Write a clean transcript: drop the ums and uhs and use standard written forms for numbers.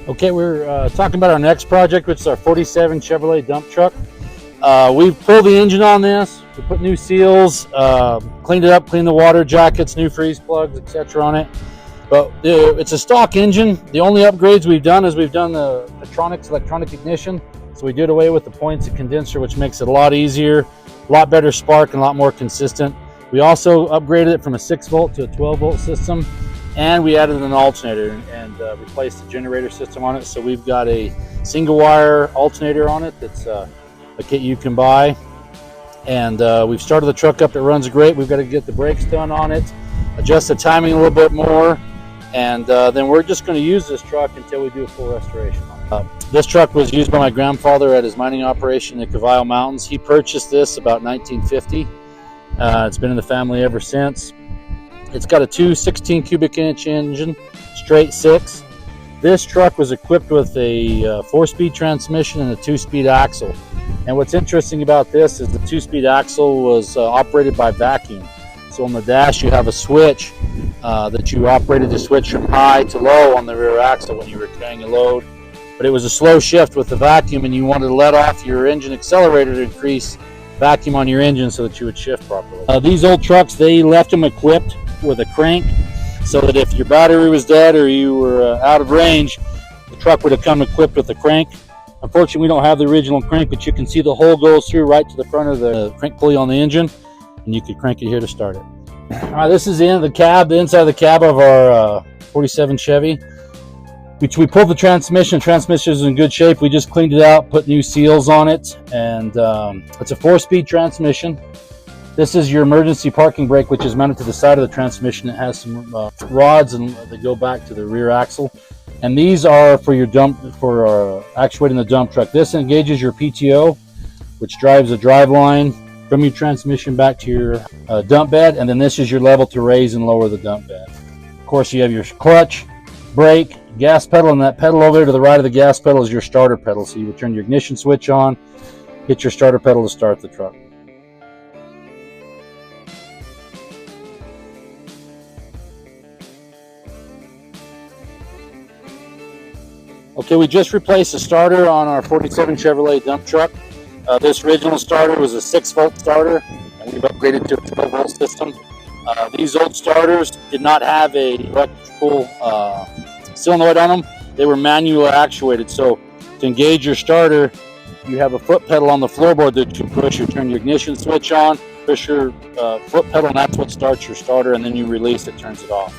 Okay, we're talking about our next project, which is our 47 Chevrolet dump truck. We've pulled the engine on this. We put new seals, cleaned it up, cleaned the water jackets, new freeze plugs, etc. on it. But it's a stock engine. The only upgrades we've done is we've done the electronic ignition. So we did away with the points of condenser, which makes it a lot easier, a lot better spark, and a lot more consistent. We also upgraded it from a 6-volt to a 12-volt system, and we added an alternator and replaced the generator system on it. So we've got a single wire alternator on it that's a kit you can buy. And we've started the truck up. It runs great. We've got to get the brakes done on it, adjust the timing a little bit more, and then we're just going to use this truck until we do a full restoration on it. This truck was used by my grandfather at his mining operation in the Caballo Mountains. He purchased this about 1950. It's been in the family ever since. It's got a 16 cubic inch engine, straight 6. This truck was equipped with a 4-speed transmission and a 2-speed axle. And what's interesting about this is the 2-speed axle was operated by vacuum. So on the dash you have a switch that you operated to switch from high to low on the rear axle when you were carrying a load. But it was a slow shift with the vacuum, and you wanted to let off your engine accelerator to increase vacuum on your engine so that you would shift properly. These old trucks, they left them equipped with a crank so that if your battery was dead or you were out of range, the truck would have come equipped with a crank. Unfortunately, we don't have the original crank, but you can see the hole goes through right to the front of the crank pulley on the engine, and you could crank it here to start it. All right, this is the end of the cab, the inside of the cab of our 47 Chevy. We pulled the transmission. The transmission is in good shape. We just cleaned it out, put new seals on it, and it's a 4-speed transmission. This is your emergency parking brake, which is mounted to the side of the transmission. It has some rods that go back to the rear axle, and these are for your actuating the dump truck. This engages your PTO, which drives the drive line from your transmission back to your dump bed, and then this is your level to raise and lower the dump bed. Of course, you have your clutch, brake, gas pedal, and that pedal over there to the right of the gas pedal is your starter pedal. So you would turn your ignition switch on, hit your starter pedal to start the truck. Okay, we just replaced the starter on our 47 Chevrolet dump truck. This original starter was a 6-volt starter, and we've upgraded to a 12-volt system. These old starters did not have a electrical solenoid on them. They were manually actuated. So to engage your starter, you have a foot pedal on the floorboard that you push. You turn your ignition switch on, push your foot pedal, and that's what starts your starter, and then you release it, turns it off.